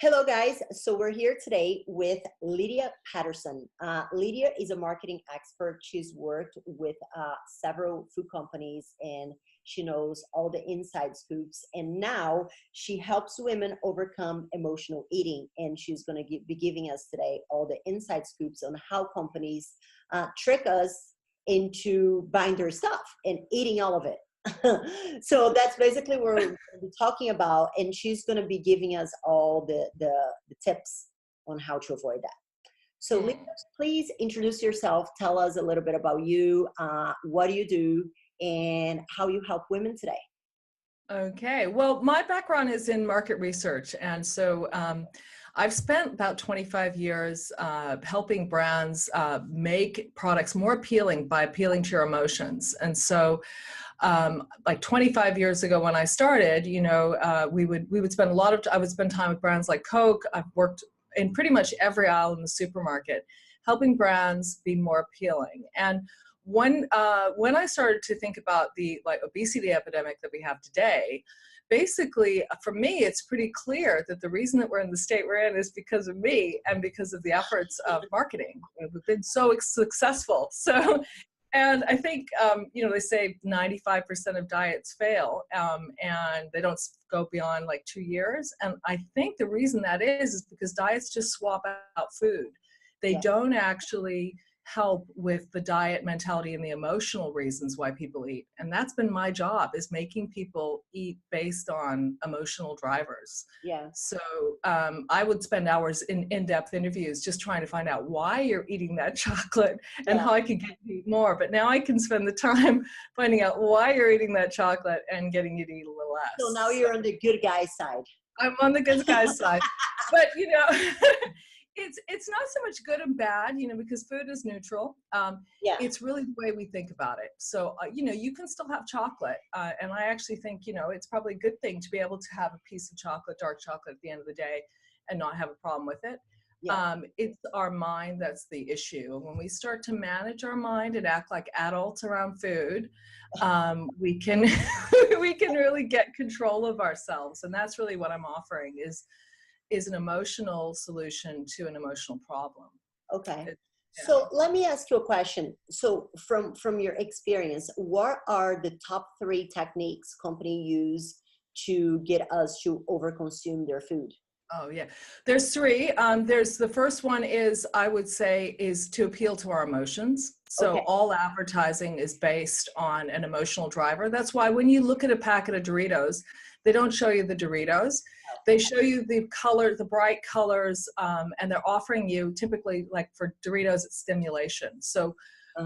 Hello, guys. So we're here today with Lydia Pattison. Lydia is a marketing expert. She's worked with several food companies and she knows all the inside scoops. And now she helps women overcome emotional eating. And she's going to be giving us today all the inside scoops on how companies trick us into buying their stuff and eating all of it. So that's basically what we're going to be talking about, and she's going to be giving us all the tips on how to avoid that. So Lydia, please introduce yourself. Tell us a little bit about you, what do you do, and how you help women today. Okay, well, my background is in market research, and so I've spent about 25 years helping brands make products more appealing by appealing to your emotions. And so like 25 years ago when I started, we would spend I would spend time with brands like Coke. I've worked in pretty much every aisle in the supermarket, helping brands be more appealing. And when I started to think about the obesity epidemic that we have today, basically for me, it's pretty clear that the reason that we're in the state we're in is because of me and because of the efforts of marketing. We've been so successful. So. And I think, they say 95% of diets fail and they don't go beyond like 2 years. And I think the reason that is because diets just swap out food. They don't actually help with the diet mentality and the emotional reasons why people eat. And that's been my job, is making people eat based on emotional drivers. Yeah. So I would spend hours in in-depth interviews just trying to find out why you're eating that chocolate and how I could get you to eat more. But now I can spend the time finding out why you're eating that chocolate and getting you to eat a little less. So now you're on the good guy side. I'm on the good guy side. But, it's not so much good and bad, because food is neutral. It's really the way we think about it. So, you can still have chocolate. And I actually think, it's probably a good thing to be able to have a piece of chocolate, dark chocolate at the end of the day and not have a problem with it. It's our mind that's the issue. And when we start to manage our mind and act like adults around food, we can we can really get control of ourselves. And that's really what I'm offering is an emotional solution to an emotional problem. Okay. So let me ask you a question. So from your experience, what are the top 3 techniques companies use to get us to overconsume their food? Oh yeah, there's 3. There's the first one is, I would say, is to appeal to our emotions. So all advertising is based on an emotional driver. That's why when you look at a packet of Doritos, they don't show you the Doritos. They show you the color, the bright colors, and they're offering you typically, like for Doritos, it's stimulation. So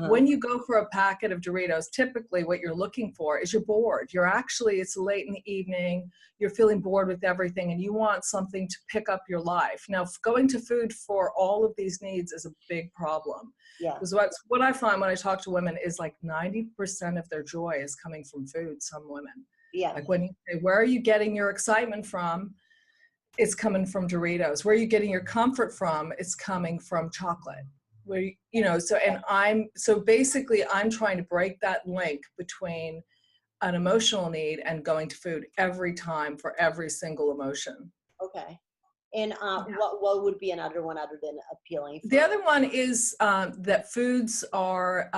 when you go for a packet of Doritos, typically what you're looking for is you're bored. It's late in the evening, you're feeling bored with everything, and you want something to pick up your life. Now, going to food for all of these needs is a big problem. Yeah. Because what I find when I talk to women is like 90% of their joy is coming from food, some women. Yeah. Like when you say, where are you getting your excitement from? It's coming from Doritos. Where are you getting your comfort from? It's coming from chocolate. So basically I'm trying to break that link between an emotional need and going to food every time for every single emotion. Okay. And what would be another one other than appealing? The other one is that foods are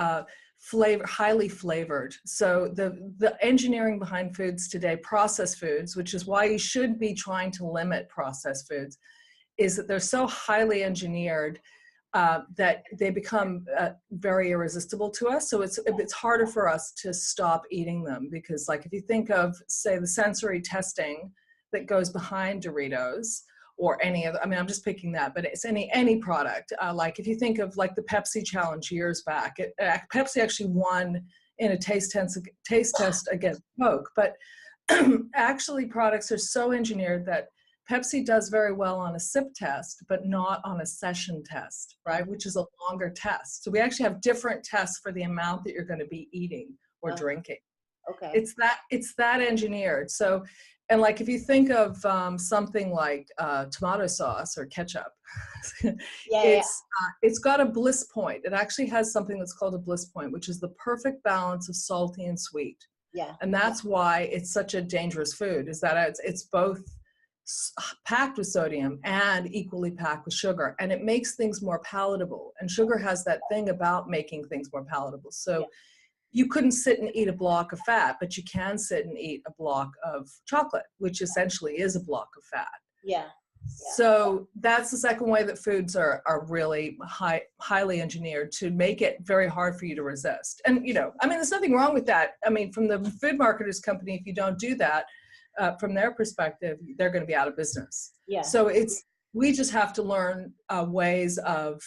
highly flavored. So the engineering behind foods today, processed foods, which is why you should be trying to limit processed foods, is that they're so highly engineered that they become very irresistible to us. So it's harder for us to stop eating them, because like if you think of, say, the sensory testing that goes behind Doritos or any other, I'm just picking that, but it's any product. Like if you think of like the Pepsi challenge years back, Pepsi actually won in a taste test against Coke, but actually products are so engineered that Pepsi does very well on a sip test, but not on a session test, right? Which is a longer test. So we actually have different tests for the amount that you're going to be eating or drinking. Okay. It's that engineered. So, and like if you think of something like tomato sauce or ketchup, it's got a bliss point. It actually has something that's called a bliss point, which is the perfect balance of salty and sweet. Yeah. And that's why it's such a dangerous food, is that it's both packed with sodium and equally packed with sugar, and it makes things more palatable. And sugar has that thing about making things more palatable. So you couldn't sit and eat a block of fat, but you can sit and eat a block of chocolate, which essentially is a block of fat. Yeah. So that's the second way that foods are really highly engineered to make it very hard for you to resist. And, you know, I mean, there's nothing wrong with that. I mean, from the food marketers company, if you don't do that, from their perspective, they're going to be out of business. Yeah. So we just have to learn ways of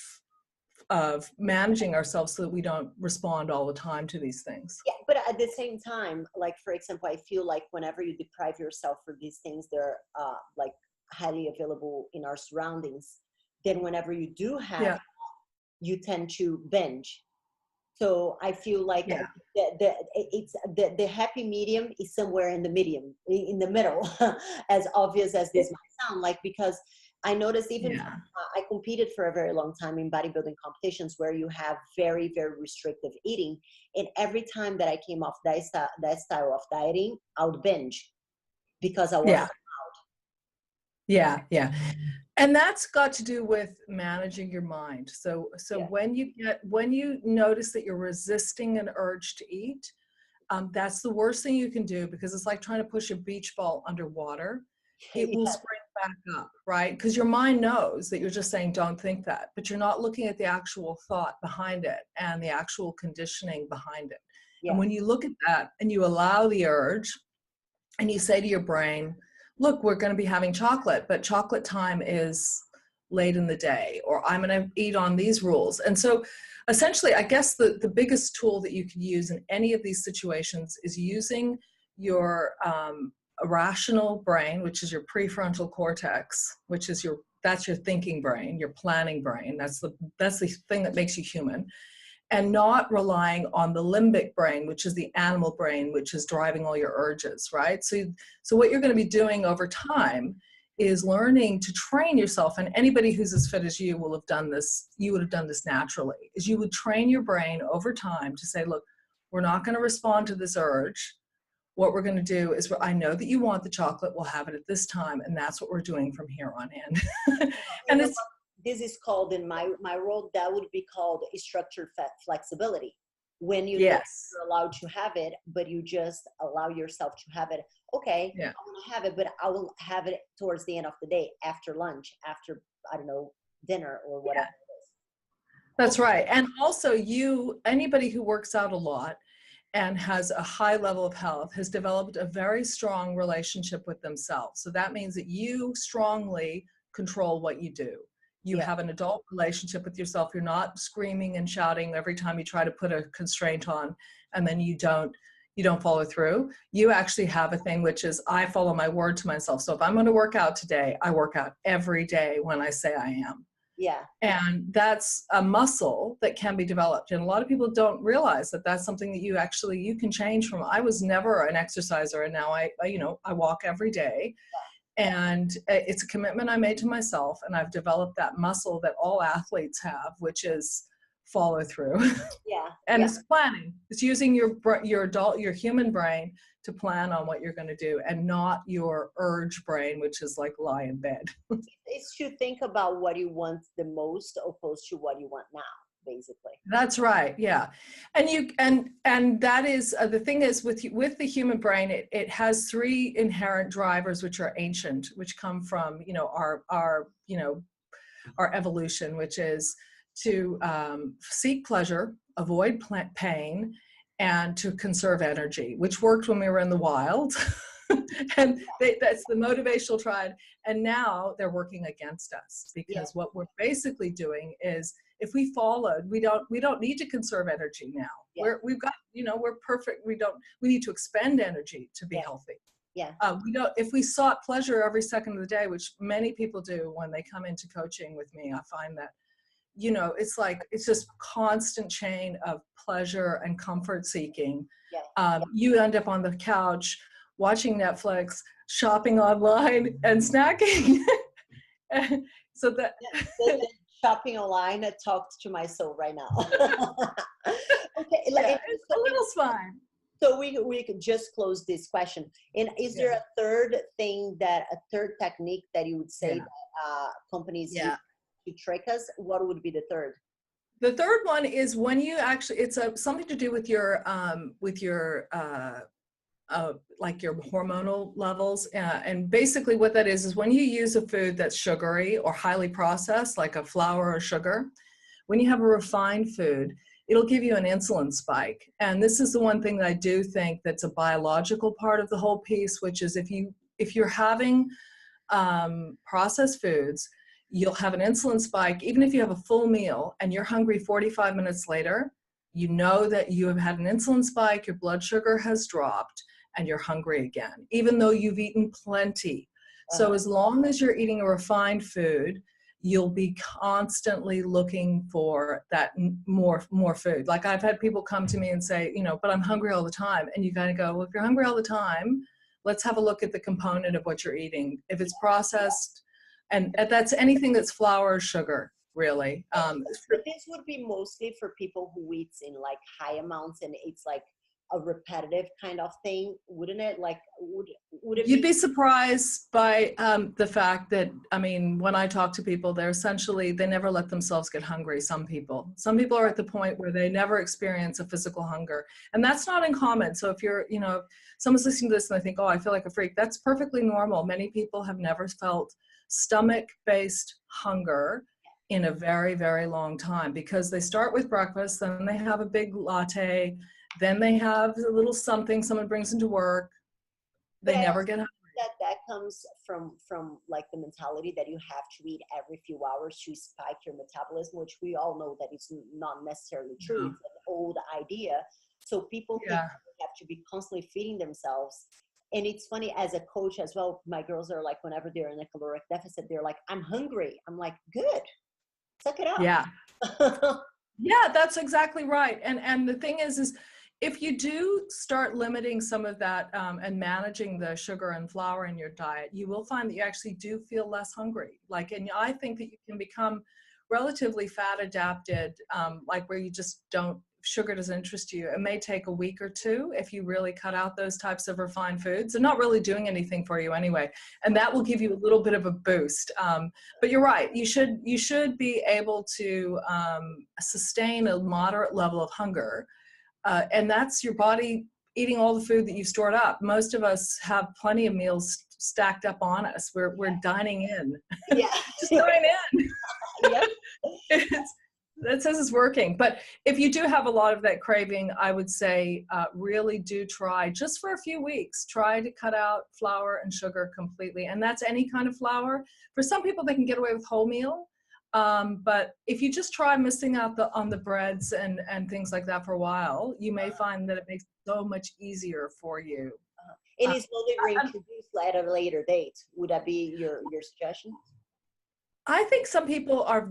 managing ourselves so that we don't respond all the time to these things. Yeah, but at the same time, like, for example, I feel like whenever you deprive yourself for these things, they're like highly available in our surroundings. Then whenever you do have, you tend to binge. So I feel like the happy medium is somewhere in the middle, as obvious as this might sound, like, because I noticed even I competed for a very long time in bodybuilding competitions where you have very, very restrictive eating. And every time that I came off that style of dieting, I would binge because I was allowed. Yeah. And that's got to do with managing your mind. So when you notice that you're resisting an urge to eat, that's the worst thing you can do, because it's like trying to push a beach ball underwater. It will spring back up, right? Because your mind knows that you're just saying, don't think that, but you're not looking at the actual thought behind it and the actual conditioning behind it. And when you look at that and you allow the urge and you say to your brain, look, we're going to be having chocolate, but chocolate time is late in the day, or I'm going to eat on these rules. And so essentially, I guess the biggest tool that you can use in any of these situations is using your rational brain, which is your prefrontal cortex, which is that's your thinking brain, your planning brain. That's the thing that makes you human. And not relying on the limbic brain, which is the animal brain, which is driving all your urges, right? So what you're going to be doing over time is learning to train yourself, and anybody who's as fit as you will have done this, you would have done this naturally, is you would train your brain over time to say, look, we're not going to respond to this urge. What we're going to do is, I know that you want the chocolate, we'll have it at this time, and that's what we're doing from here on in. And this is called, in my world, that would be called a structured flexibility. When you're allowed to have it, but you just allow yourself to have it. Okay, I want to have it, but I will have it towards the end of the day, after lunch, after, I don't know, dinner or whatever it is. That's right. And also anybody who works out a lot and has a high level of health has developed a very strong relationship with themselves. So that means that you strongly control what you do. You have an adult relationship with yourself. You're not screaming and shouting every time you try to put a constraint on, and then you don't follow through. You actually have a thing, which is, I follow my word to myself. So if I'm going to work out today, I work out every day when I say I am. Yeah. And that's a muscle that can be developed. And a lot of people don't realize that that's something that you can change from. I was never an exerciser, and now I walk every day. And it's a commitment I made to myself, and I've developed that muscle that all athletes have, which is follow through. And it's planning. It's using your human brain to plan on what you're going to do, and not your urge brain, which is like lie in bed. It's to think about what you want the most opposed to what you want now, basically. That's right. Yeah. And that is the thing is with the human brain, it has three inherent drivers, which are ancient, which come from, our evolution, which is to seek pleasure, avoid pain, and to conserve energy, which worked when we were in the wild. And that's the motivational triad. And now they're working against us, because what we're basically doing is, if we followed, we don't need to conserve energy now. We've got, we're perfect. We need to expend energy to be healthy. If we sought pleasure every second of the day, which many people do when they come into coaching with me, I find that, it's just constant chain of pleasure and comfort seeking. You end up on the couch watching Netflix, shopping online, and snacking. So that shopping online talks to my soul right now. Okay, it's a little fun. So we could just close this question. And is there a third thing a third technique that you would say that companies use to trick us? What would be the third? The third one is when you actually, it's something to do with your like your hormonal levels. And basically what that is when you use a food that's sugary or highly processed, like a flour or sugar, when you have a refined food, it'll give you an insulin spike. And this is the one thing that I do think that's a biological part of the whole piece, which is if you're having processed foods, you'll have an insulin spike. Even if you have a full meal and you're hungry 45 minutes later, you know that you have had an insulin spike, your blood sugar has dropped, and you're hungry again, even though you've eaten plenty. So as long as you're eating a refined food, you'll be constantly looking for that more food. Like I've had people come to me and say, but I'm hungry all the time. And you gotta go, well, if you're hungry all the time, let's have a look at the component of what you're eating. If it's processed, and that's anything that's flour or sugar, really. But this would be mostly for people who eat in like high amounts and it's like a repetitive kind of thing, wouldn't it? Like, would it You'd be surprised by the fact that, when I talk to people, they never let themselves get hungry. Some people are at the point where they never experience a physical hunger. And that's not uncommon. So if you're, someone's listening to this and they think, oh, I feel like a freak, that's perfectly normal. Many people have never felt stomach-based hunger in a very, very long time because they start with breakfast, then they have a big latte, then they have a little something someone brings into work. They never get hungry. That comes from like the mentality that you have to eat every few hours to spike your metabolism, which we all know that it's not necessarily true. It's an old idea. So people think they have to be constantly feeding themselves. And it's funny, as a coach as well, my girls are like, whenever they're in a caloric deficit, they're like, I'm hungry. I'm like, good, suck it up. Yeah. Yeah, that's exactly right. And the thing is if you do start limiting some of that and managing the sugar and flour in your diet, you will find that you actually do feel less hungry. And I think that you can become relatively fat adapted, like where you just sugar doesn't interest you. It may take a week or two if you really cut out those types of refined foods. They're not really doing anything for you anyway. And that will give you a little bit of a boost. But you're right. You should be able to sustain a moderate level of hunger. And that's your body eating all the food that you've stored up. Most of us have plenty of meals stacked up on us. We're dining in. Yeah. Just dine in. Yep. That says it's working. But if you do have a lot of that craving, I would say really do try, just for a few weeks, try to cut out flour and sugar completely. And that's any kind of flour. For some people, they can get away with wholemeal. But if you just try missing out on the breads and things like that for a while, you may find that it makes it so much easier for you. And it's slowly reintroduced at a later date. Would that be your suggestion? I think some people are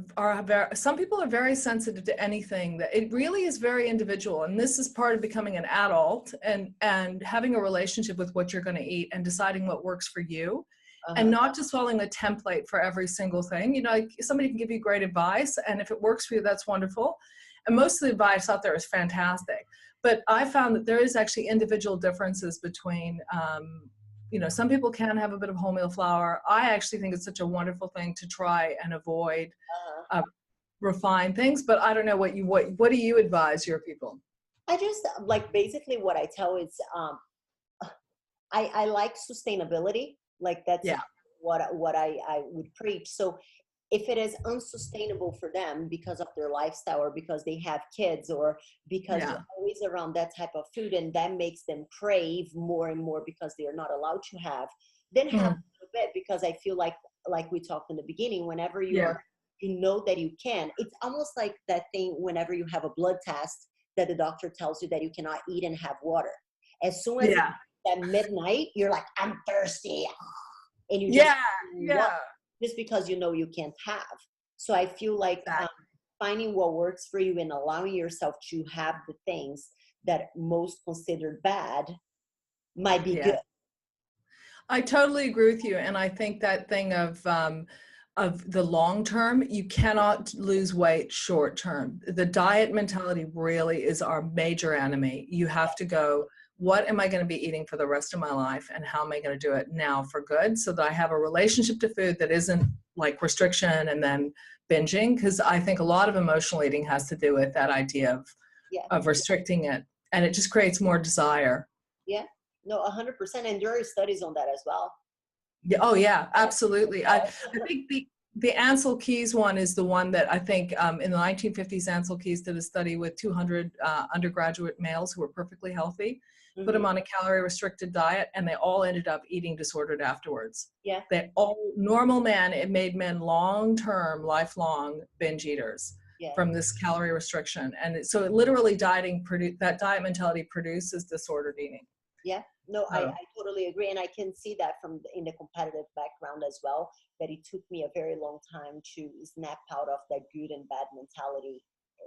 very sensitive to anything. That it really is very individual, and this is part of becoming an adult and having a relationship with what you're going to eat and deciding what works for you, and not just following a template for every single thing. Like somebody can give you great advice, and if it works for you, that's wonderful. And most of the advice out there is fantastic. But I found that there is actually individual differences between. Some people can have a bit of wholemeal flour. I actually think it's such a wonderful thing to try and avoid refined things. But I don't know what do you advise your people? I just basically what I tell is I like sustainability. Like that's what I would preach. So if it is unsustainable for them because of their lifestyle or because they have kids or because they're always around that type of food and that makes them crave more and more because they are not allowed to have, then have a little bit, because I feel like we talked in the beginning, whenever you know that you can, it's almost like that thing whenever you have a blood test that the doctor tells you that you cannot eat and have water. As soon as it's at midnight, you're like, I'm thirsty. And you just because you can't have. So I feel like finding what works for you and allowing yourself to have the things that most considered bad might be good. I totally agree with you. And I think that thing of the long term, you cannot lose weight short term. The diet mentality really is our major enemy. You have to go what am I going to be eating for the rest of my life, and how am I going to do it now for good, so that I have a relationship to food that isn't like restriction and then binging, because I think a lot of emotional eating has to do with that idea Yeah. of restricting it, and it just creates more desire. Yeah. No, 100%. And there are studies on that as well. Yeah, oh yeah, absolutely. I think the Ansel Keys one is the one that I think in the 1950s, Ansel Keys did a study with 200 undergraduate males who were perfectly healthy, put them on a calorie restricted diet, and they all ended up eating disordered afterwards. Yeah. They all, normal men, it made men long-term, lifelong binge eaters from this calorie restriction. And so it literally that diet mentality produces disordered eating. Yeah, no, I totally agree. And I can see that in the competitive background as well, that it took me a very long time to snap out of that good and bad mentality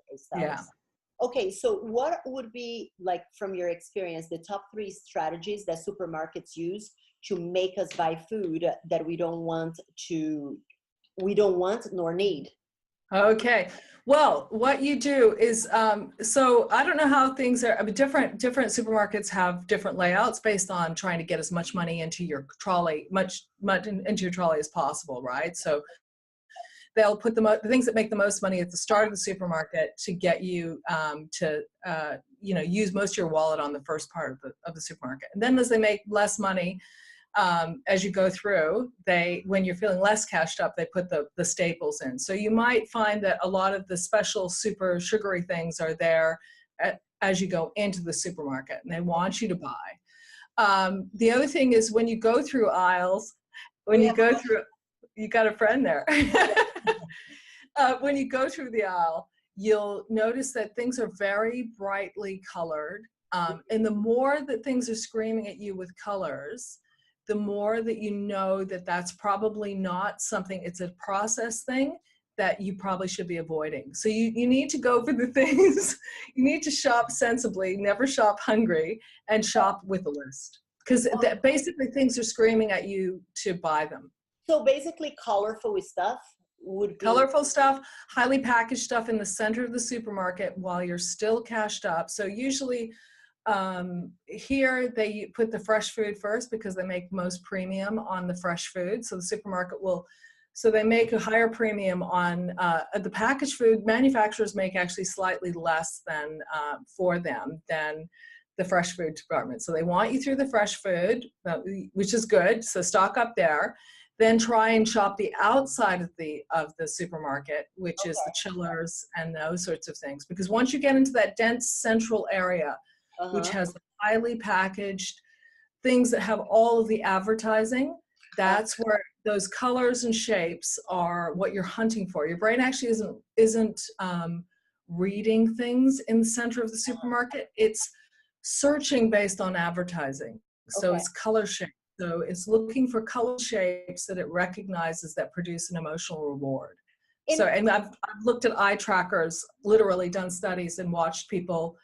itself. Yeah. Okay, so what would be, like, from your experience, the top 3 strategies that supermarkets use to make us buy food that we don't want nor need? Okay. Well, what you do is, so I don't know how things are, I mean, different supermarkets have different layouts based on trying to get as much money into your trolley, much into your trolley as possible, right? So they'll put the things that make the most money at the start of the supermarket to get you to, use most of your wallet on the first part of the supermarket. And then as they make less money, as you go through, when you're feeling less cashed up, they put the staples in. So you might find that a lot of the special super sugary things are there as you go into the supermarket, and they want you to buy. The other thing is when you go through aisles, you got a friend there. When you go through the aisle, you'll notice that things are very brightly colored. And the more that things are screaming at you with colors, the more that you know that that's probably not something, it's a process thing that you probably should be avoiding. So you need to go for the things, you need to shop sensibly, never shop hungry, and shop with a list. Because basically things are screaming at you to buy them. So basically colorful stuff would be... Colorful stuff, highly packaged stuff in the center of the supermarket while you're still cashed up. So usually, here they put the fresh food first because they make most premium on the fresh food. So the supermarket so they make a higher premium on the packaged food. Manufacturers make actually slightly less than for them than the fresh food department. So they want you through the fresh food, which is good. So stock up there. Then try and shop the outside of the supermarket, which is the chillers and those sorts of things. Because once you get into that dense central area, which has highly packaged things that have all of the advertising, that's where those colors and shapes are what you're hunting for. Your brain actually isn't reading things in the center of the supermarket. It's searching based on advertising. So it's color shape. So it's looking for color shapes that it recognizes that produce an emotional reward. And I've looked at eye trackers, literally done studies and watched people.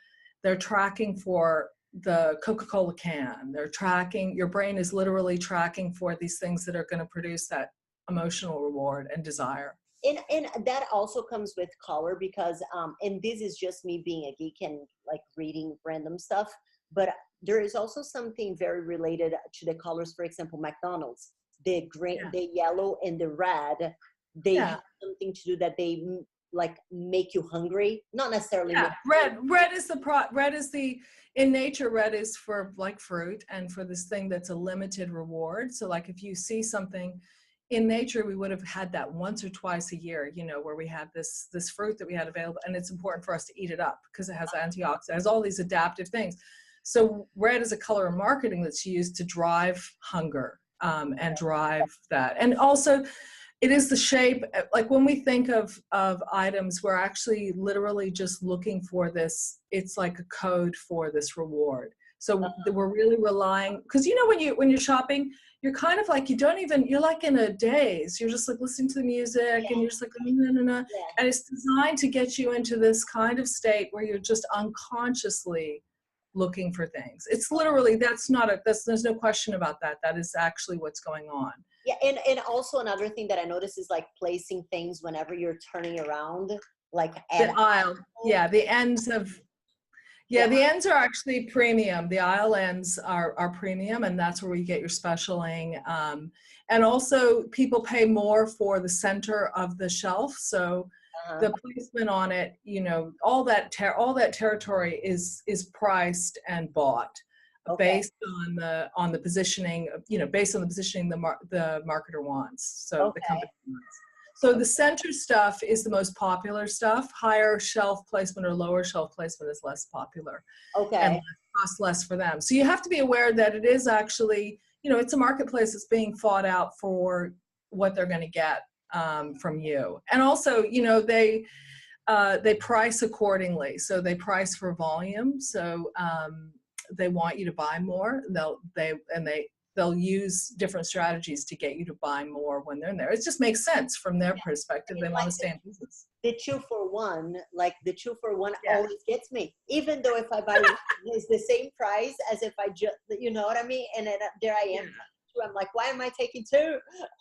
They're tracking for the Coca-Cola can. They're tracking, your brain is literally tracking for these things that are going to produce that emotional reward and desire. And that also comes with color because, and this is just me being a geek and like reading random stuff, but there is also something very related to the colors. For example, McDonald's, the green, the yellow and the red, they have something to do that they like make you hungry, not necessarily. Red is in nature, red is for like fruit and for this thing that's a limited reward. So like if you see something in nature, we would have had that once or twice a year, where we had this fruit that we had available, and it's important for us to eat it up because it has antioxidants, it has all these adaptive things. So red is a color in marketing that's used to drive hunger and drive that. And also it is the shape, like when we think of items, we're actually literally just looking for this, it's like a code for this reward. So we're really relying, because when you're shopping, you're kind of like, you're like in a daze. You're just like listening to the music and you're just like, no. And it's designed to get you into this kind of state where you're just unconsciously looking for things. It's literally, there's no question about that. That is actually what's going on. Yeah, and also another thing that I noticed is like placing things whenever you're turning around, like the aisle. Yeah, the ends of, Yeah, the ends are actually premium. The aisle ends are premium, and that's where you get your specialing. And also, people pay more for the center of the shelf. So Uh-huh. the placement on it, you know, all that territory is priced and bought Okay. based on the positioning, you know, based on the positioning the marketer wants. So the Okay. company wants. So the center stuff is the most popular stuff. Higher shelf placement or lower shelf placement is less popular and Okay. costs less for them. So you have to be aware that it is actually, you know, it's a marketplace that's being fought out for what they're going to get from you. And also, you know, they price accordingly. So they price for volume. So they want you to buy more. They'll use different strategies to get you to buy more when they're in there. It just makes sense from their perspective. They want Like to stay in business. the 2-for-1, like the 2-for-1 Yeah. always gets me, even though if I buy one, it's the same price as if I just, you know what I mean? And then there I am. I'm like, why am I taking two?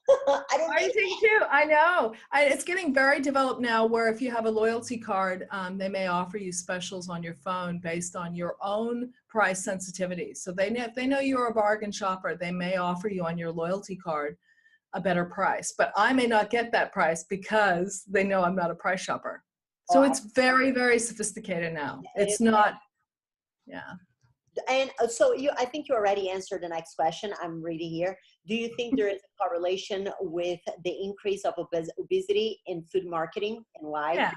I don't Why are you need taking two? I know. It's getting very developed now where if you have a loyalty card, they may offer you specials on your phone based on your own price sensitivity. So if they know you're a bargain shopper, they may offer you on your loyalty card a better price. But I may not get that price because they know I'm not a price shopper. Oh, So it's very, very sophisticated now. it is. It's not, yeah. And so I think you already answered the next question I'm reading here. Do you think there is a correlation with the increase of obesity in food marketing, and why? Yeah.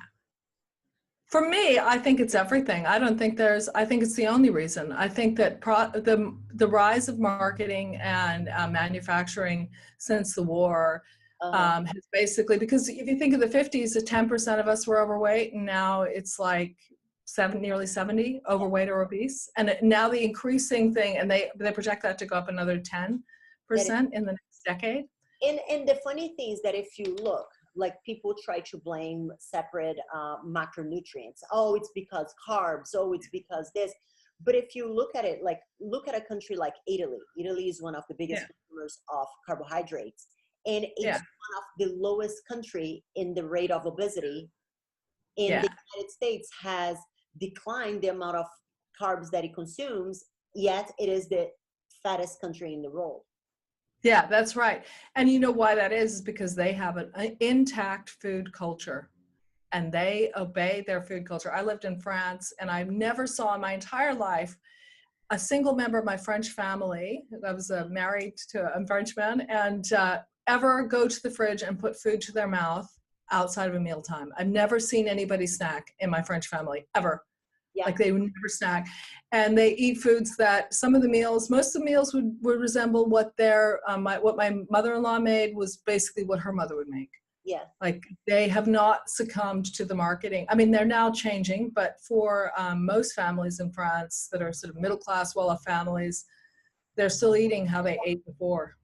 For me, I think it's everything. I don't think I think it's the only reason. I think that the rise of marketing and manufacturing since the war has basically, because if you think of the 50s, 10% of us were overweight, and now it's like nearly 70 overweight or obese. And now the increasing thing, and they project that to go up another 10% in the next decade. And the funny thing is that if you look, like people try to blame separate macronutrients. Oh, it's because carbs. Oh, it's because this. But if you look at it, like look at a country like Italy. Italy is one of the biggest consumers of carbohydrates. And it's one of the lowest country in the rate of obesity. And the United States has declined the amount of carbs that it consumes, yet it is the fattest country in the world. Yeah, that's right. And you know why that is because they have an intact food culture and they obey their food culture. I lived in France and I never saw in my entire life a single member of my French family, I was married to a Frenchman, and ever go to the fridge and put food to their mouth outside of a mealtime. I've never seen anybody snack in my French family, ever. Yeah. Like they would never snack. And they eat foods that most of the meals would resemble what what my mother-in-law made was basically what her mother would make. Yeah. Like they have not succumbed to the marketing. I mean, they're now changing, but for most families in France that are sort of middle-class, well-off families, they're still eating how they ate before.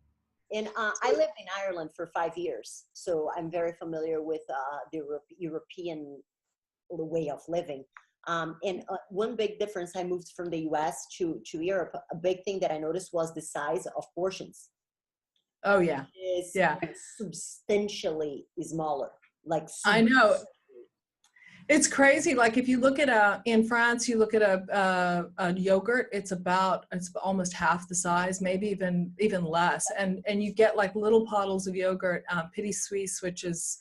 And I lived in Ireland for 5 years, so I'm very familiar with the European way of living. And one big difference, I moved from the US to Europe. A big thing that I noticed was the size of portions. Oh yeah. It's substantially smaller. Like I know. It's crazy. Like if you look at in France, you look at a yogurt, it's almost half the size, maybe even less. And you get like little bottles of yogurt, Petit Suisse, which is,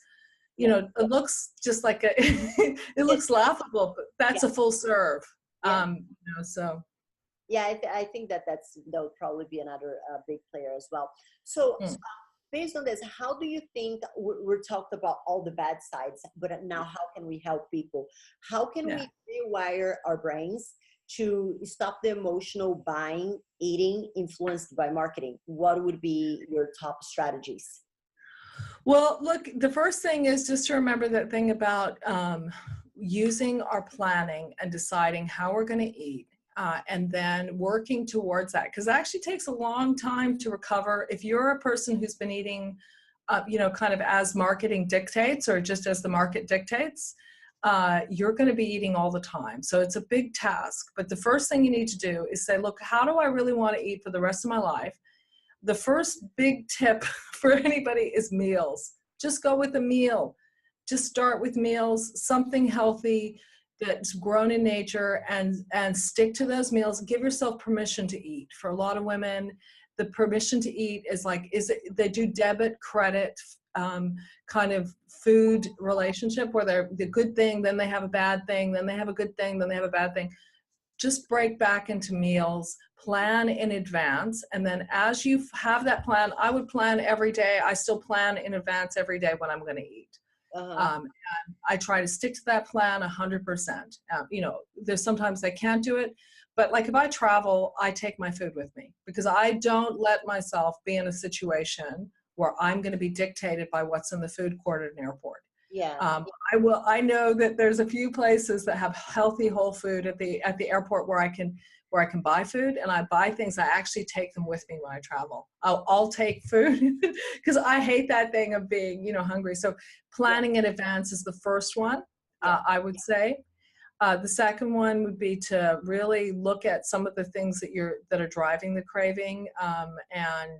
you know, it looks just like it looks laughable, but that's a full serve. You know, so. Yeah, I think that'll probably be another big player as well. So based on this, how do you think we're talked about all the bad sides, but now how can we help people? How can we rewire our brains to stop the emotional buying, eating influenced by marketing? What would be your top strategies? Well, look, the first thing is just to remember that thing about using our planning and deciding how we're going to eat. And then working towards that, because it actually takes a long time to recover. If you're a person who's been eating, you know, kind of as marketing dictates or just as the market dictates, you're going to be eating all the time. So it's a big task. But the first thing you need to do is say, look, how do I really want to eat for the rest of my life? The first big tip for anybody is meals. Just go with a meal. Just start with meals, something healthy. that's grown in nature, and stick to those meals. Give yourself permission to eat. For a lot of women, the permission to eat is like, they do debit credit kind of food relationship, where they're the good thing, then they have a bad thing, then they have a good thing, then they have a bad thing. Just break back into meals, plan in advance. And then as you have that plan, I would plan every day. I still plan in advance every day when I'm going to eat. And I try to stick to that plan 100%. You know, there's sometimes I can't do it, but like if I travel, I take my food with me, because I don't let myself be in a situation where I'm going to be dictated by what's in the food court at an airport. Yeah. I know that there's a few places that have healthy whole food at the airport where I can buy food, and I buy things. I actually take them with me when I travel. I'll take food because I hate that thing of being, you know, hungry. So planning in advance is the first one, I would say. The second one would be to really look at some of the things that are driving the craving, and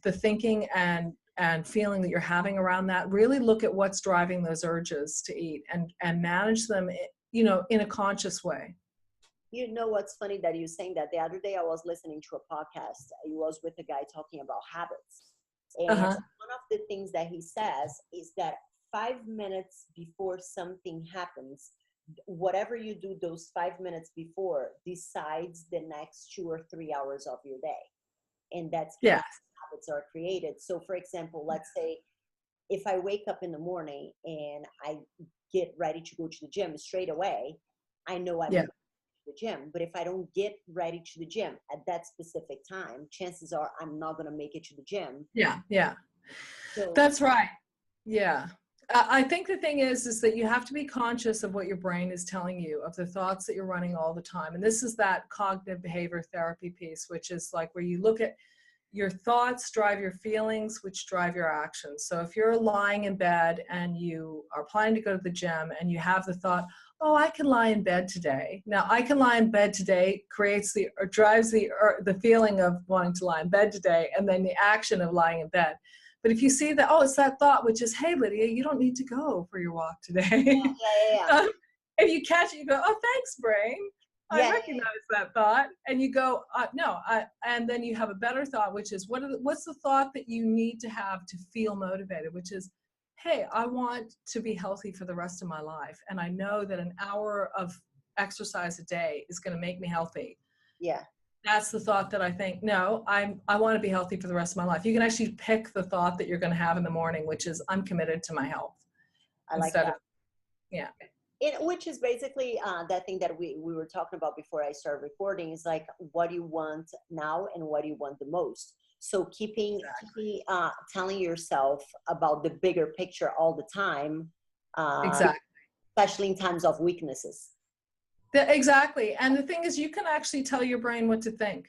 the thinking and feeling that you're having around that. Really look at what's driving those urges to eat, and manage them, you know, in a conscious way. You know what's funny that you're saying that? The other day I was listening to a podcast. It was with a guy talking about habits. And one of the things that he says is that 5 minutes before something happens, whatever you do those 5 minutes before decides the next 2 or 3 hours of your day. And that's how habits are created. So for example, let's say if I wake up in the morning and I get ready to go to the gym straight away, I know I'm going to the gym. But if I don't get ready to the gym at that specific time, chances are I'm not going to make it to the gym. So, that's right. I think the thing is that you have to be conscious of what your brain is telling you, of the thoughts that you're running all the time. And this is that cognitive behavior therapy piece, which is like where you look at your thoughts drive your feelings, which drive your actions. So if you're lying in bed and you are planning to go to the gym and you have the thought, oh, I can lie in bed today. Now, I can lie in bed today drives the feeling of wanting to lie in bed today, and then the action of lying in bed. But if you see that, oh, it's that thought, which is, hey, Lydia, you don't need to go for your walk today. If you catch it, you go, oh, thanks, brain. I recognize that thought. And you go, no. And then you have a better thought, which is, what's the thought that you need to have to feel motivated, which is, hey, I want to be healthy for the rest of my life. And I know that an hour of exercise a day is going to make me healthy. Yeah. That's the thought that I think, no, I want to be healthy for the rest of my life. You can actually pick the thought that you're going to have in the morning, which is, I'm committed to my health. I like that. Which is basically that thing that we were talking about before I started recording, is like, what do you want now and what do you want the most? So keeping telling yourself about the bigger picture all the time, especially in times of weaknesses. Exactly. And the thing is, you can actually tell your brain what to think.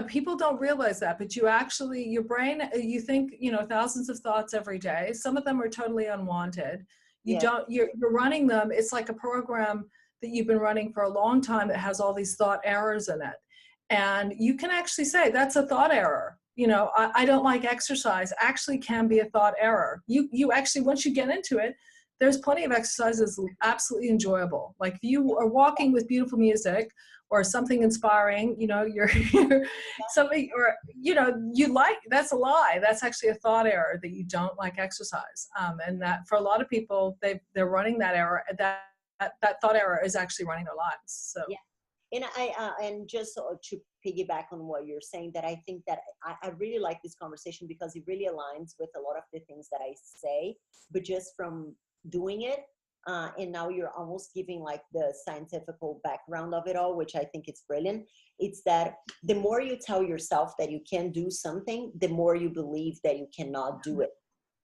People don't realize that, but your brain, you think, thousands of thoughts every day. Some of them are totally unwanted. You're running them. It's like a program that you've been running for a long time that has all these thought errors in it. And you can actually say, that's a thought error. I don't like exercise actually can be a thought error. You actually, once you get into it, there's plenty of exercises absolutely enjoyable. Like if you are walking with beautiful music or something inspiring, you're something, or, you like, that's a lie. That's actually a thought error that you don't like exercise. And that for a lot of people, they're running that error. That thought error is actually running their lives. So. Yeah. And and just to piggyback on what you're saying, that I think that I really like this conversation because it really aligns with a lot of the things that I say, but just from doing it, and now you're almost giving like the scientific background of it all, which I think it's brilliant. It's that the more you tell yourself that you can do something, the more you believe that you cannot do it.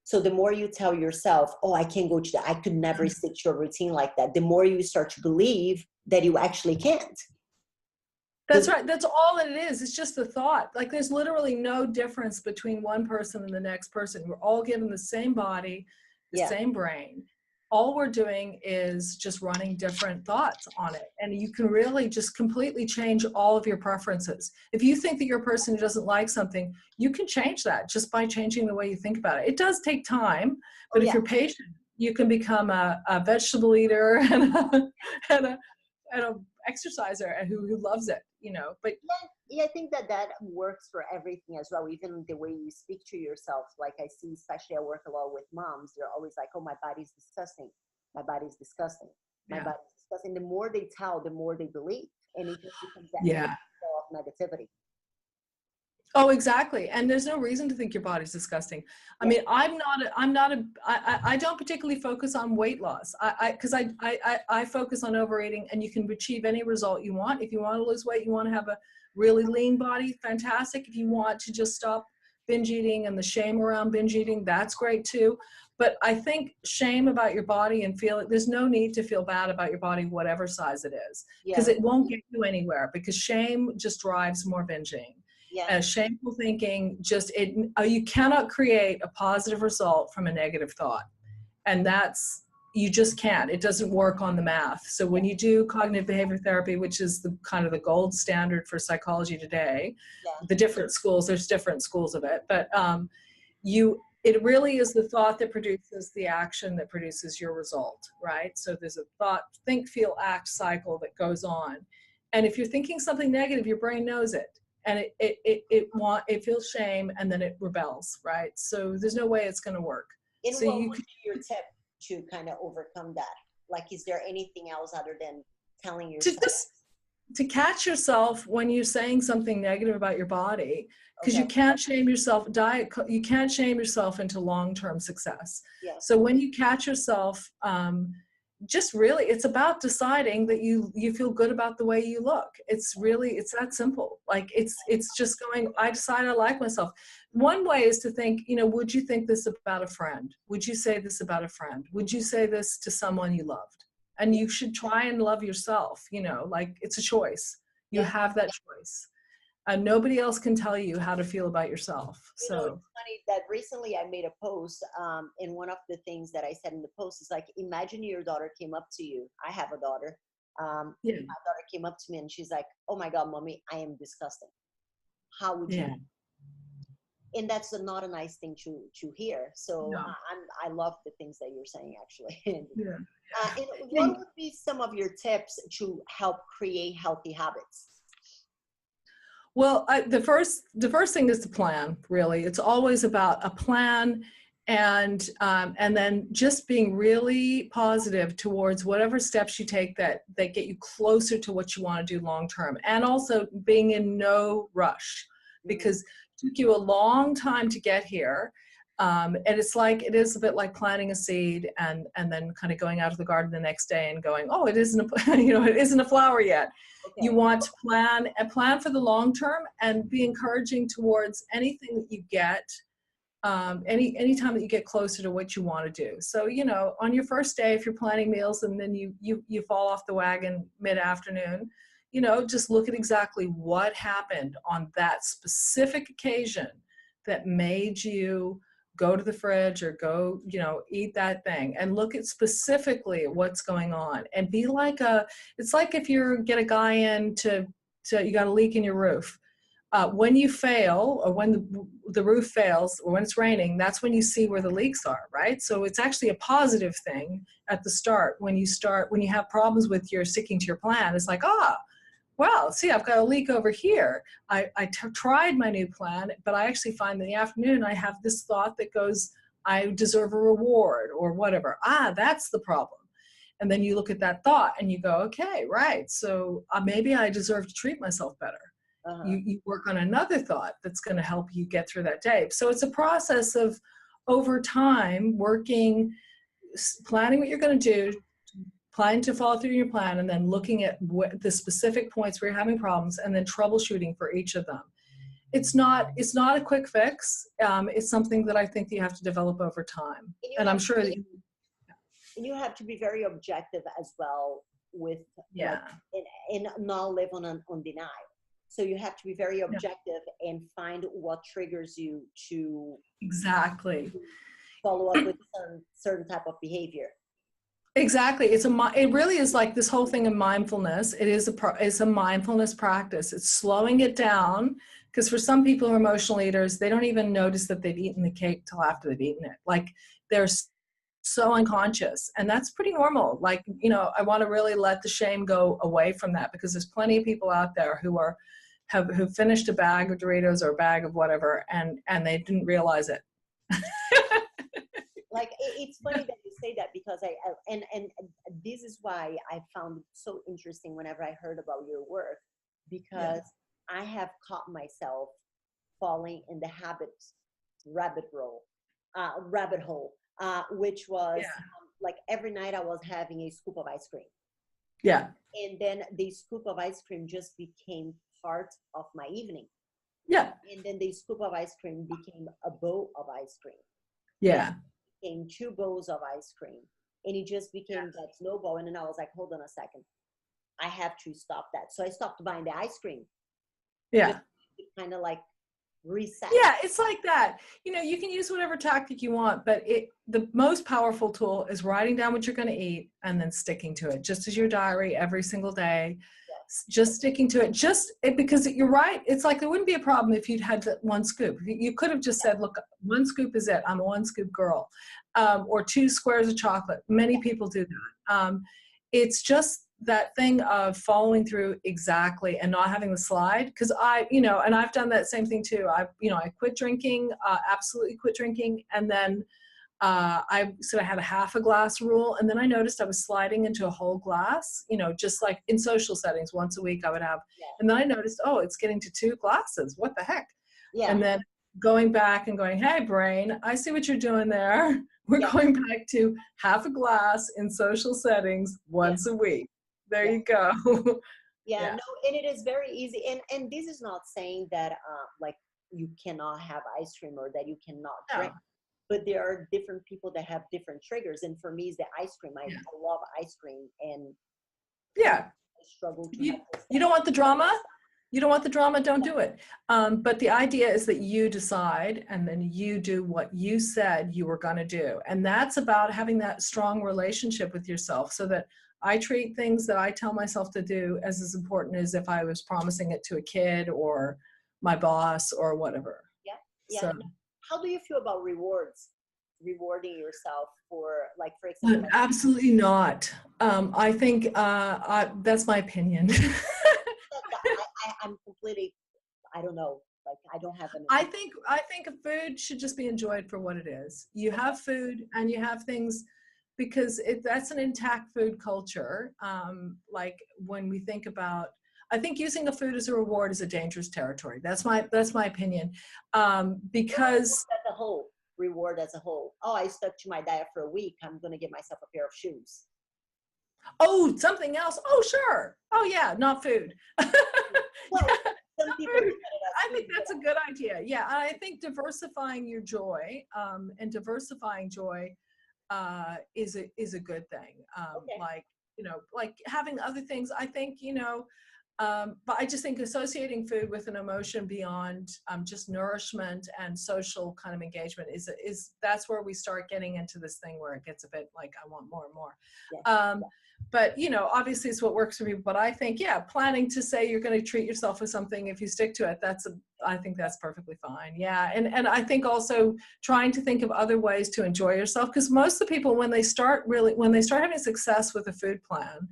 So the more you tell yourself, oh, I can't go to that, I could never stick to a routine like that, the more you start to believe that you actually can't. That's right. That's all it is. It's just the thought. Like there's literally no difference between one person and the next person. We're all given the same body, the same brain. All we're doing is just running different thoughts on it. And you can really just completely change all of your preferences. If you think that you're a person who doesn't like something, you can change that just by changing the way you think about it. It does take time, but if you're patient, you can become a vegetable eater and a exerciser who loves it, you know. But yeah, I think that that works for everything as well. Even the way you speak to yourself. Like I see, especially I work a lot with moms. They're always like, "Oh, my body's disgusting. My body's disgusting. My yeah, body's disgusting." The more they tell, the more they believe, and it just becomes that yeah. cycle of negativity. Oh, exactly. And there's no reason to think your body's disgusting. I Yeah, mean, I don't particularly focus on weight loss. Because I focus on overeating, and you can achieve any result you want. If you want to lose weight, you want to have a really lean body, fantastic. If you want to just stop binge eating and the shame around binge eating, that's great too. But I think shame about your body and there's no need to feel bad about your body, whatever size it is, because yeah, it won't get you anywhere, because shame just drives more binging. yeah. Shameful thinking, you cannot create a positive result from a negative thought. And you just can't. It doesn't work on the math. So when you do cognitive behavior therapy, which is the kind of the gold standard for psychology today, Yeah. there's different schools of it, but it really is the thought that produces the action that produces your result, right? So there's a thought, think, feel, act cycle that goes on. And if you're thinking something negative, your brain knows it. And it feels shame, and then it rebels, right? So there's no way it's going to work. And So what you would can be your tip to kind of overcome that? Like, is there anything else other than telling to yourself? just to catch yourself when you're saying something negative about your body, because Okay. you can't shame yourself. You can't shame yourself into long-term success. Yeah. So when you catch yourself, just really, it's about deciding that you feel good about the way you look. It's that simple. Like it's just going, I decide I like myself. One way is to think, would you think this about a friend? Would you say this about a friend? Would you say this to someone you loved? And you should try and love yourself, like it's a choice. You Yeah. have that choice. And nobody else can tell you how to feel about yourself. So It's funny that recently I made a post, and one of the things that I said in the post is like, imagine your daughter came up to you. I have a daughter. yeah, My daughter came up to me and she's like, "Oh my God, mommy, I am disgusting. How would you?" yeah, And that's not a nice thing to hear. So no, I love the things that you're saying, actually. yeah. And what would be some of your tips to help create healthy habits? Well, the first thing is to plan. Really, it's always about a plan, and then just being really positive towards whatever steps you take that get you closer to what you want to do long term, and also being in no rush, because it took you a long time to get here. And it is a bit like planting a seed and then kind of going out of the garden the next day and going, oh, it isn't it isn't a flower yet. Okay. You want to plan for the long term, and be encouraging towards anything that you get, any time that you get closer to what you want to do. So, on your first day, if you're planning meals and then you fall off the wagon mid-afternoon, just look at exactly what happened on that specific occasion that made you go to the fridge or go, eat that thing, and look at specifically what's going on, and be like it's like if you get a guy in to you got a leak in your roof. When you fail, or when the roof fails, or when it's raining, that's when you see where the leaks are, right? So it's actually a positive thing at the start. When you have problems with your sticking to your plan, it's like, well, see, I've got a leak over here. I tried my new plan, but I actually find in the afternoon I have this thought that goes, I deserve a reward or whatever. That's the problem. And then you look at that thought and you go, okay, right. So maybe I deserve to treat myself better. Uh-huh. You work on another thought that's going to help you get through that day. So it's a process of, over time, planning what you're going to do, planning to follow through your plan, and then looking at the specific points where you're having problems, and then troubleshooting for each of them. It's not a quick fix. It's something that I think that you have to develop over time. And I'm sure that you have to be very objective as well with, yeah, like, and not live on denial. So you have to be very objective and find what triggers you to exactly follow up with certain type of behavior. Exactly. It really is like this whole thing of mindfulness. It's a mindfulness practice. It's slowing it down, because for some people who are emotional eaters, they don't even notice that they've eaten the cake till after they've eaten it. Like they're so unconscious, and that's pretty normal. Like, I want to really let the shame go away from that, because there's plenty of people out there who finished a bag of Doritos or a bag of whatever, and they didn't realize it. Like, it's funny that you say that, because and this is why I found it so interesting whenever I heard about your work, because I have caught myself falling in the rabbit hole, which was like every night I was having a scoop of ice cream. Yeah. And then the scoop of ice cream just became part of my evening. Yeah. And then the scoop of ice cream became a bowl of ice cream. Yeah. Became 2 bowls of ice cream, and it just became that snowball. And then I was like, hold on a second, I have to stop that. So I stopped buying the ice cream. Yeah. Kind of like reset. Yeah, it's like that. You can use whatever tactic you want, but the most powerful tool is writing down what you're going to eat and then sticking to it, just as your diary every single day. Just sticking to it, because you're right. It's like there wouldn't be a problem if you'd had that 1 scoop. You could have just said, look, 1 scoop is it. I'm a 1 scoop girl, or 2 squares of chocolate. Many people do that. It's just that thing of following through exactly and not having the slide. Because and I've done that same thing too. I quit drinking, absolutely quit drinking, and then I sort of had a half a glass rule, and then I noticed I was sliding into a whole glass, just like in social settings, once a week I would have, and then I noticed, oh, it's getting to 2 glasses. What the heck? Yeah. And then going back and going, hey, brain, I see what you're doing there. We're going back to half a glass in social settings once a week. There you go. No, and it is very easy. And this is not saying that like you cannot have ice cream or that you cannot drink. But there are different people that have different triggers. And for me, it's the ice cream. I love ice cream. And I struggle to you don't want the drama? You don't want the drama, don't do it. But the idea is that you decide, and then you do what you said you were going to do. And that's about having that strong relationship with yourself, so that I treat things that I tell myself to do as important as if I was promising it to a kid or my boss or whatever. So, how do you feel about rewarding yourself for, like, for example? Absolutely not. I think that's my opinion. I'm completely, I don't know. Like, I don't have an opinion. I think food should just be enjoyed for what it is. You have food and you have things, because that's an intact food culture. Like, when we think about, I think using a food as a reward is a dangerous territory. That's my opinion. Because as a whole, reward as a whole. Oh, I stuck to my diet for a week. I'm going to give myself a pair of shoes. Oh, something else. Oh, sure. Oh, yeah, not food. Well, some people I think that's a good idea. Yeah, I think diversifying your joy and diversifying joy is a good thing. Like, like having other things. I think, but I just think associating food with an emotion beyond just nourishment and social kind of engagement is that's where we start getting into this thing where it gets a bit like, I want more and more. But, obviously it's what works for people. But I think, planning to say you're going to treat yourself with something, if you stick to it, I think that's perfectly fine. Yeah. And I think also trying to think of other ways to enjoy yourself, because most of the people, when they start having success with a food plan,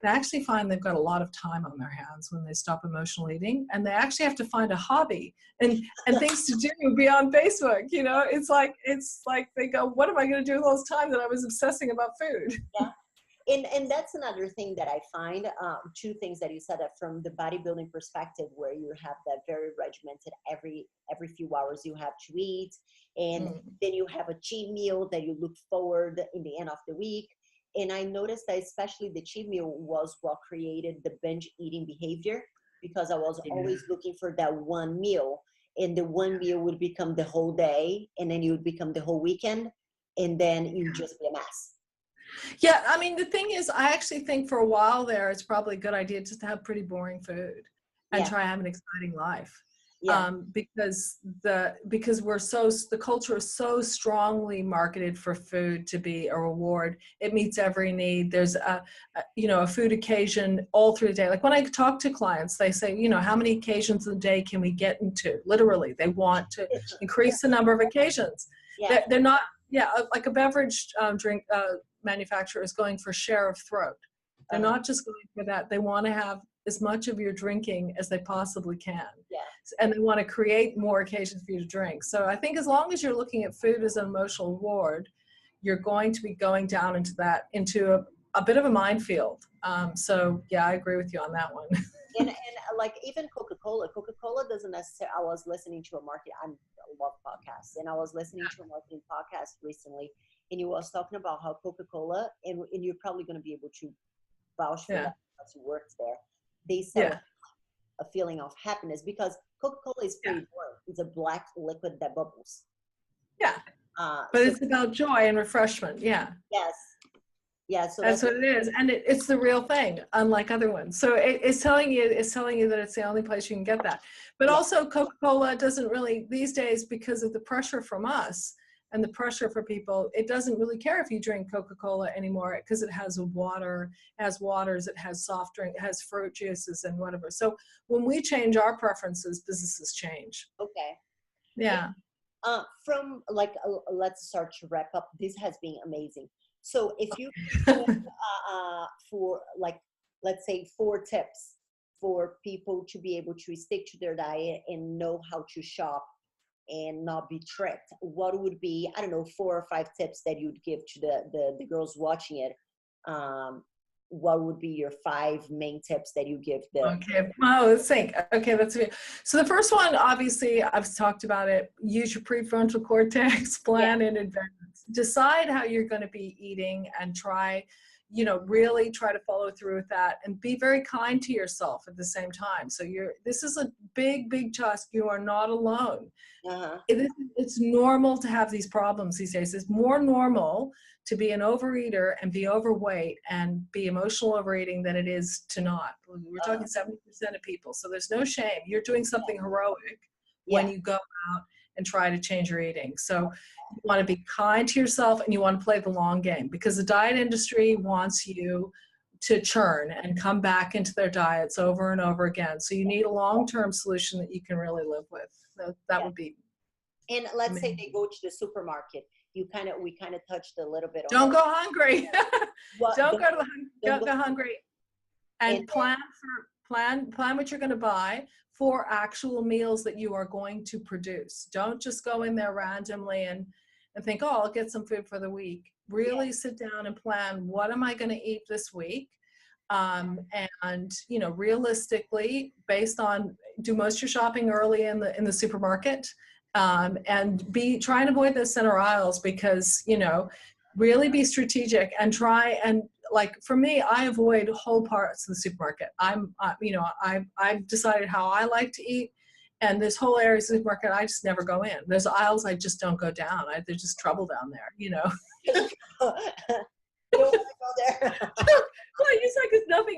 they actually find they've got a lot of time on their hands when they stop emotional eating, and they actually have to find a hobby and things to do beyond Facebook. It's like they go, what am I going to do with all this time that I was obsessing about food? Yeah. And that's another thing that I find, 2 things that you said, that from the bodybuilding perspective, where you have that very regimented, every few hours you have to eat, and then you have a cheat meal that you look forward in the end of the week. And I noticed that especially the cheat meal was what created the binge eating behavior, because I was always looking for that one meal, and the one meal would become the whole day, and then you would become the whole weekend, and then you would just be a mess. Yeah, I mean, the thing is, I actually think for a while there, it's probably a good idea just to have pretty boring food and try to have an exciting life. Because the culture is so strongly marketed for food to be a reward. It meets every need. There's a food occasion all through the day. Like when I talk to clients, they say, how many occasions a day can we get into? Literally, they want to increase the number of occasions. They're not yeah, like a beverage drink manufacturer is going for share of throat. They're not just going for that. They want to have as much of your drinking as they possibly can. Yeah. And they want to create more occasions for you to drink. So I think as long as you're looking at food as an emotional reward, you're going to be going down into a bit of a minefield. So yeah, I agree with you on that one. And like even Coca-Cola doesn't necessarily, I was listening to I love podcasts, and I was listening to a marketing podcast recently, and he was talking about how Coca-Cola, and you're probably going to be able to vouch for that because you worked there. They sell a feeling of happiness because Coca-Cola is pretty boring. It's a black liquid that bubbles. Yeah. But it's about joy and refreshment. Yeah. Yes. Yeah. So that's what it is. And it's the real thing, unlike other ones. So it's telling you that it's the only place you can get that. But also Coca-Cola doesn't really these days, because of the pressure from us and the pressure for people, it doesn't really care if you drink Coca-Cola anymore because it has water, it has waters, it has soft drink, it has fruit juices and whatever. So when we change our preferences, businesses change. Okay. Yeah. From let's start to wrap up. This has been amazing. So if you for let's say 4 tips for people to be able to stick to their diet and know how to shop and not be tricked, what would be, I don't know, 4 or 5 tips that you'd give to the girls watching it? What would be your 5 main tips that you give them? Okay, well, let's think. Okay, that's it. So the first one, obviously, I've talked about it. Use your prefrontal cortex, plan in advance. Decide how you're going to be eating and try, really try to follow through with that and be very kind to yourself at the same time. So this is a big, big task. You are not alone. It's normal to have these problems these days. It's more normal to be an overeater and be overweight and be emotional overeating than it is to not. We're talking 70% of people. So there's no shame. You're doing something heroic when you go out and try to change your eating. So you want to be kind to yourself and you want to play the long game, because the diet industry wants you to churn and come back into their diets over and over again. So you need a long-term solution that you can really live with. That would be. And let's say they go to the supermarket. We kind of touched a little bit on Don't go hungry. Don't go hungry. And plan what you're going to buy for actual meals that you are going to produce. Don't just go in there randomly and think, oh, I'll get some food for the week. Really sit down and plan, what am I going to eat this week? And realistically, based on, do most of your shopping early in the supermarket. And try and avoid the center aisles, because, really be strategic and try and, like, for me, I avoid whole parts of the supermarket. I've decided how I like to eat, and this whole area of the supermarket, I just never go in. There's aisles I just don't go down. There's just trouble down there, Don't want to go there. Well, it's like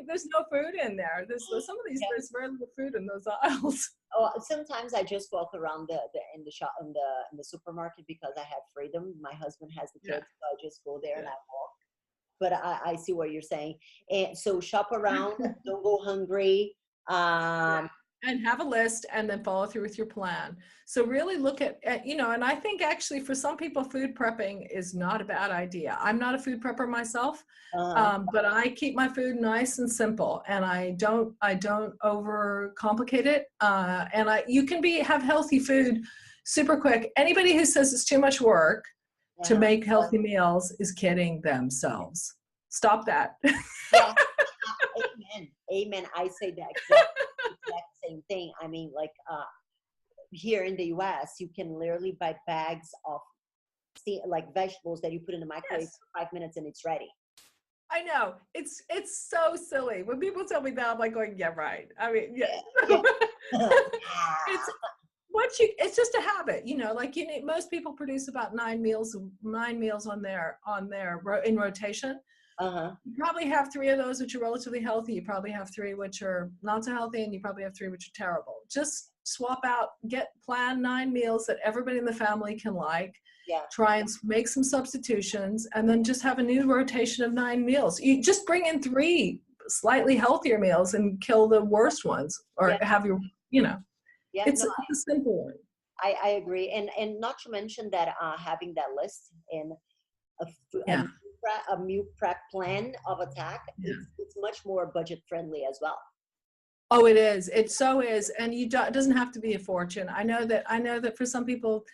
there's no food in there. There's some of these, there's very little food in those aisles. Oh, sometimes I just walk around in the supermarket because I have freedom. My husband has the kids, so I just go there and I walk. But I see what you're saying. And so shop around, don't go hungry. And have a list and then follow through with your plan. So really look at, and I think actually for some people, food prepping is not a bad idea. I'm not a food prepper myself, but I keep my food nice and simple, and I don't overcomplicate it. And you can have healthy food super quick. Anybody who says it's too much work to make healthy meals is kidding themselves. Stop that. Amen. I say that exact same thing. I mean, here in the US, you can literally buy bags of vegetables that you put in the microwave for 5 minutes and it's ready. I know. It's so silly. When people tell me that, I'm like going, yeah, right. I mean, it's just a habit, most people produce about 9 meals on their in rotation. You probably have 3 of those which are relatively healthy. You probably have 3 which are not so healthy, and you probably have 3 which are terrible. Just swap out, plan 9 meals that everybody in the family can like. Try and make some substitutions, and then just have a new rotation of 9 meals. You just bring in 3 slightly healthier meals and kill the worst ones, or have your, it's a simple one. I agree. And not to mention that having that list and Yeah. a meal prep plan of attack, Yeah. it's much more budget friendly as well. Oh, it is. It so is. And it doesn't have to be a fortune. I know that for some people,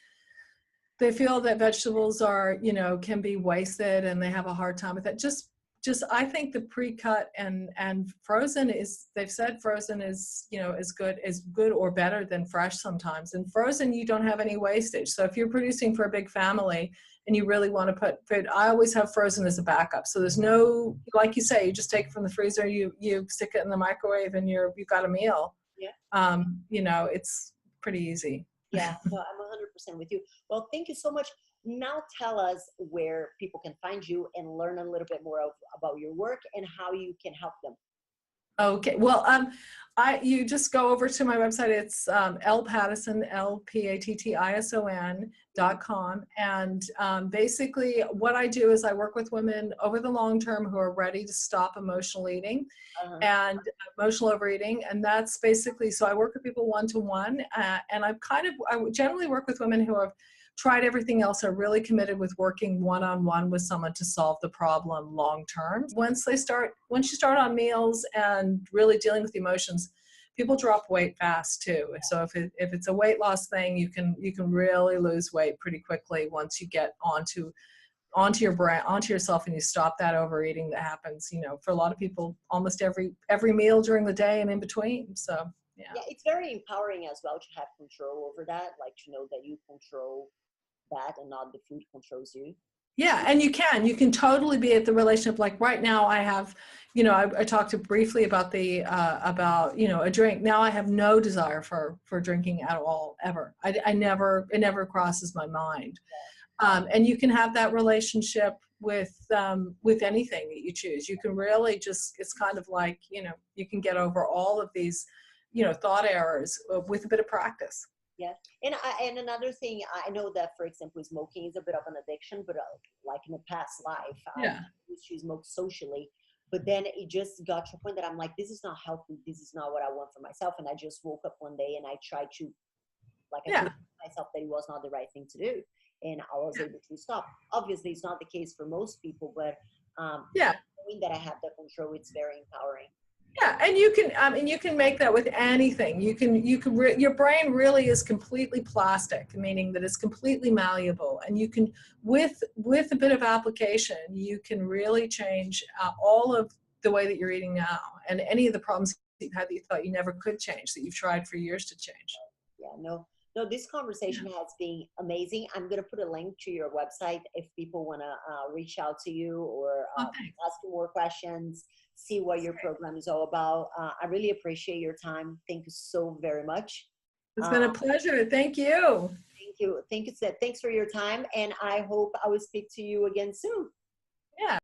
they feel that vegetables are, can be wasted and they have a hard time with it. I think the pre-cut and frozen they've said frozen is, is good or better than fresh sometimes. And frozen, you don't have any wastage. So if you're producing for a big family and you really want to put food, I always have frozen as a backup. So there's no, like you say, you just take it from the freezer, you stick it in the microwave and you've got a meal. Yeah. It's pretty easy. Yeah, no, I'm 100% with you. Well, thank you so much. Now tell us where people can find you and learn a little bit more about your work and how you can help them. Okay, well, you just go over to my website. It's Pattison, LPATTISON.com. And basically what I do is I work with women over the long term who are ready to stop emotional eating and emotional overeating. And that's basically, so I work with people one-to-one, and I generally work with women who have tried everything else, are really committed with working one-on-one with someone to solve the problem long-term. Once you start on meals and really dealing with emotions, people drop weight fast too. So if it's a weight loss thing, you can really lose weight pretty quickly once you get onto your brand, onto yourself, and you stop that overeating that happens, for a lot of people, almost every meal during the day and in between. So yeah, it's very empowering as well to have control over that, like to know that you control that and not the food controls you. Yeah, and you can totally be at the relationship. Like right now I have, I talked briefly about a drink. Now I have no desire for drinking at all, ever. It never crosses my mind. And you can have that relationship with anything that you choose. You can really it's kind of like, you can get over all of these, thought errors with a bit of practice. Yeah, and another thing, I know that, for example, smoking is a bit of an addiction, but like in a past life, I used to smoke socially, but then it just got to a point that I'm like, this is not healthy. This is not what I want for myself. And I just woke up one day and I tried to, I told myself that it was not the right thing to do, and I was able to stop. Obviously, it's not the case for most people, but knowing that I have that control, it's very empowering. Yeah, and you can make that with anything. Your brain really is completely plastic, meaning that it's completely malleable, and you can, with a bit of application, you can really change all of the way that you're eating now, and any of the problems you've had that you thought you never could change, that you've tried for years to change. Yeah, no, this conversation has been amazing. I'm going to put a link to your website if people want to reach out to you or ask you more questions, see what your program is all about. I really appreciate your time. Thank you so very much. It's been a pleasure. Thank you. Thank you. Thanks for your time. And I hope I will speak to you again soon. Yeah.